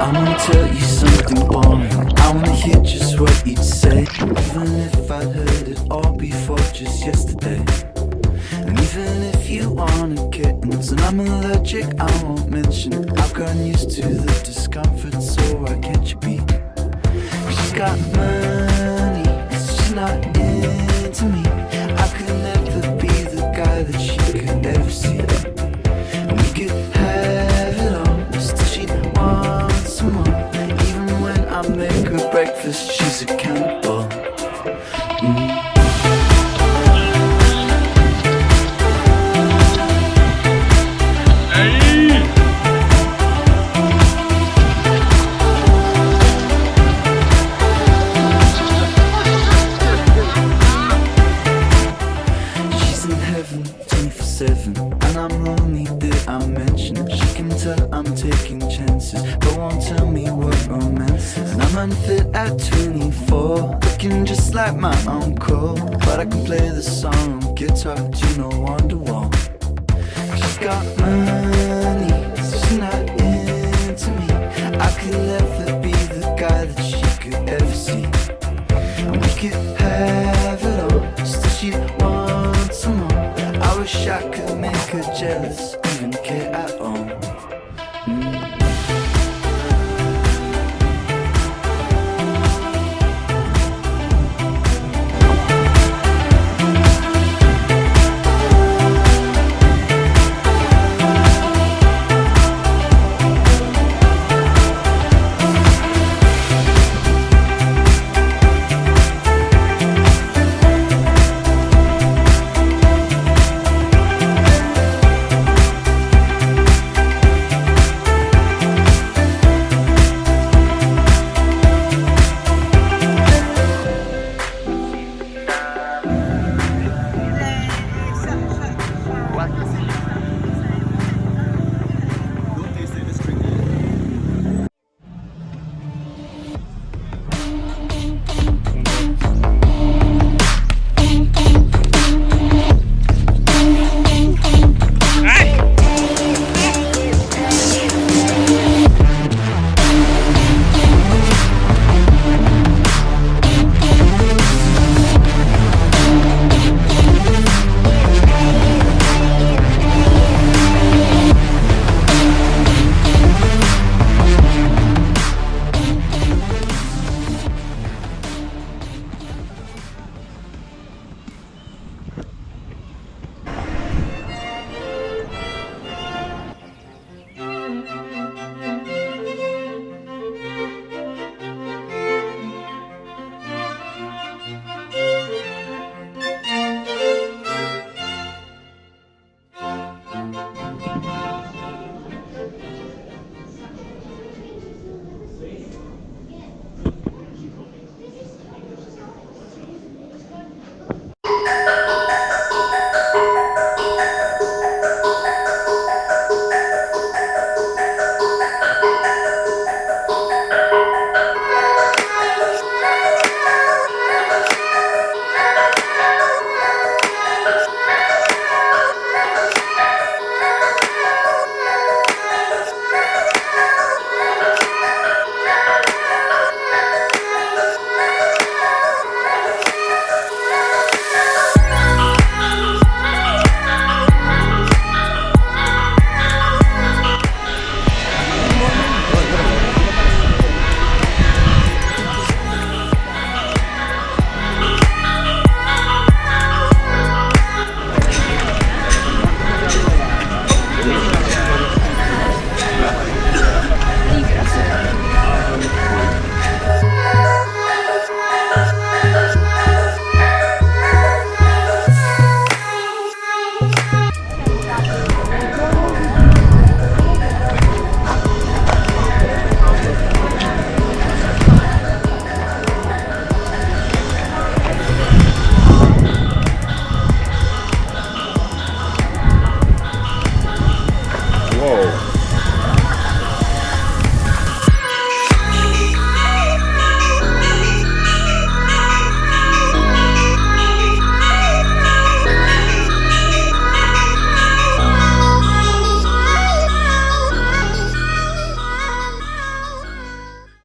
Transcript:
I wanna tell you something boring. I wanna hear just what you'd say, even if I'd heard it all before just yesterday. And even if you wanna kittens and I'm allergic, I won't mention it. I've gotten used to the discomfort, so why can't you be? She's got money, she's not into me. I could never be the guy that she could ever see. And we could have it all, still she'd want some more. Even when I make her breakfast, she's accountable. And I'm lonely, did I mention? She can tell I'm taking chances, but won't tell me what romance is. And I'm unfit at 24, looking just like my uncle, but I can play the song on guitar, you know, Wonderwall. She's got money, she's not into me. I could never be the guy that she could ever see. And we could have it all, still she'd want some more. I wish I could make her jealous,